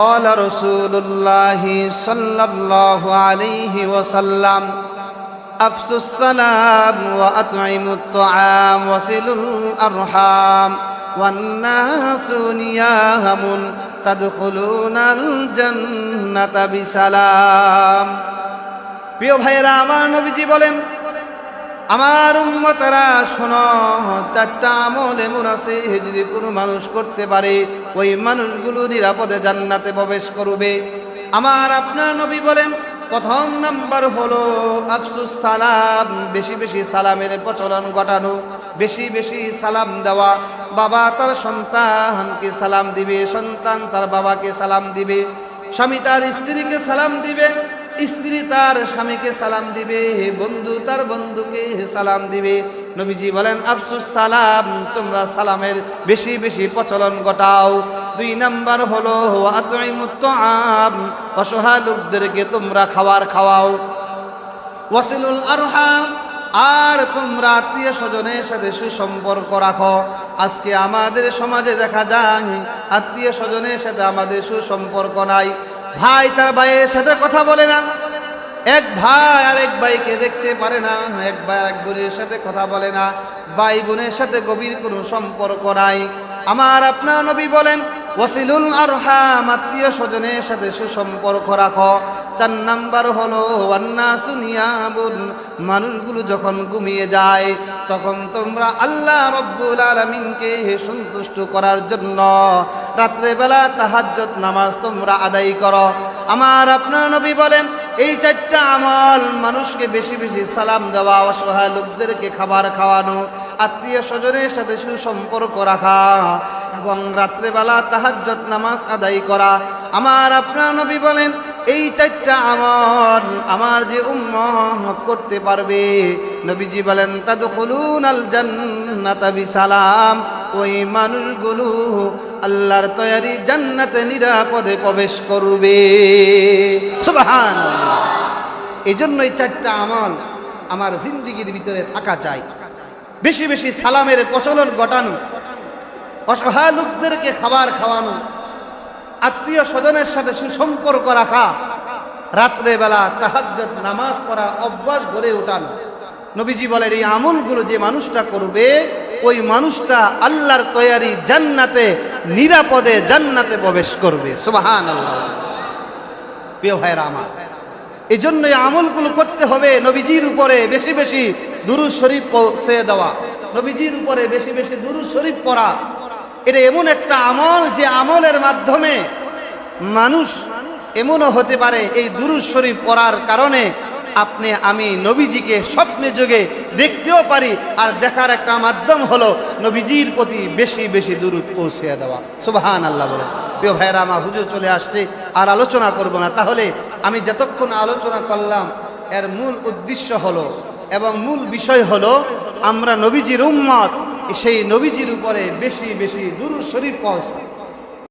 قال رسول الله صلى الله عليه وسلم أفشوا السلام وأطعموا الطعام وصلوا الأرحام والناس نيام تدخلون الجنة بسلام। প্রিয় ভাইরা আমার, নবীজি বলেন, আমার উম্মতেরা শোনো, চারটা আমল এমন আছে যদি কোনো মানুষ করতে পারে ওই মানুষগুলো নিরাপদে জান্নাতে প্রবেশ করবে। আমার আপনার নবী বলেন, প্রথম নাম্বার হলো আফসুস সালাম, বেশি বেশি সালামের প্রচলন ঘটানো, বেশি বেশি সালাম দেওয়া। বাবা তার সন্তানকে সালাম দিবে, সন্তান তার বাবাকে সালাম দিবে, স্বামী তার স্ত্রীকে সালাম দিবে, স্ত্রী তার স্বামীকে সালাম দিবে, বন্ধু তার বন্ধুকে সালাম দিবে। নবীজি বলেন, আফসুস সালাম, তোমরা সালামের বেশি বেশি প্রচলন ঘটাও। দুই নাম্বার হলো আতইমুত তাআম, অসহায় লোকদেরকে তোমরা খাবার খাওয়াও। ওয়াসিলুল আরহাম, আর তোমরা আত্মীয় স্বজনের সাথে সুসম্পর্ক রাখো। আজকে আমাদের সমাজে দেখা যায় আত্মীয় স্বজনের সাথে আমাদের সুসম্পর্ক নাই। ভাই তার ভাইয়ের সাথে কথা বলে না, এক ভাই আর এক ভাইকে দেখতে পারে না, এক ভাই আর এক বোনের সাথে কথা বলে না, ভাই বোনের সাথে গভীর কোনো সম্পর্ক নাই। আমার আপনার নবী বলেন, ওয়াসিলুল আরহাম, আত্মীয় স্বজনের সাথে সুসম্পর্ক রাখো। চার নাম্বার হলো ওয়ান্নাসু নিয়ামুন, মানুষগুলো যখন ঘুমিয়ে যায় তখন তোমরা আল্লাহ রব্বুল আলামিনকে সন্তুষ্ট করার জন্য রাত্রেবেলা তাহাজ্জুদ নামাজ তোমরা আদায় করো। আমার আপনার নবী বলেন, এই চারটা আমল, মানুষকে বেশি বেশি সালাম দেওয়া, অসহায় লোকদেরকে খাবার খাওয়ানো, আত্মীয় স্বজনের সাথে সুসম্পর্ক রাখা এবং রাত্রেবেলা তাহাজ্জুদ নামাজ আদায় করা। আমার আপনার নবী বলেন, এই চারটা আমল আমার যে উম্মত করতে পারবে, নবীজি বলেন, তাদখুলুনাল জান্নাতা বিসালাম, ওই মানুষগুলো আল্লাহর তৈরি জান্নাতে নিরাপদে প্রবেশ করবে। সুবহানাল্লাহ। এই জন্য এই চারটা আমল আমার জিন্দেগির ভিতরে থাকা চাই। বেশি বেশি সালামের প্রচলন ঘটানো, অসহায় লোকদেরকে খাবার খাওয়ানো, আত্মীয় স্বজনের সাথে সুসম্পর্ক রাখা, রাত্রেবেলা তাহাজ্জুদ নামাজ পড়ার অভ্যাস গড়ে ওঠানো। নবীজি বলেন, এই আমলগুলো যে মানুষটা করবে ওই মানুষটা আল্লাহর তৈরি জান্নাতে নিরাপদে জান্নাতে প্রবেশ করবে। সুবহানাল্লাহ। প্রিয় ভাইরা আমার, এই জন্য এই আমলগুলো করতে হবে। নবীজির উপরে বেশি বেশি দুরূদ শরীফ পৌঁছে দেওয়া, নবীজির উপরে বেশি বেশি দুরূদ শরীফ পড়া, এটা এমন একটা আমল যে আমলের মাধ্যমে মানুষ এমনও হতে পারে এই দুরূদ শরীফ পড়ার কারণে আপনি আমি নবীজিকে স্বপ্নে যোগে দেখতেও পারি। আর দেখার একটা মাধ্যম হলো নবীজির প্রতি বেশি বেশি দুরূদ পৌঁছে দেওয়া। সুবহানাল্লাহ বলে। প্রিয় ভাইরা আমার, হুজুর চলে আসছে, আর আলোচনা করব না। তাহলে আমি যতক্ষণ আলোচনা করলাম এর মূল উদ্দেশ্য হলো এবং মূল বিষয় হলো আমরা নবীজির উম্মত, সেই নবীজির উপরে বেশি বেশি দুরূদ শরীফ পৌঁছাই।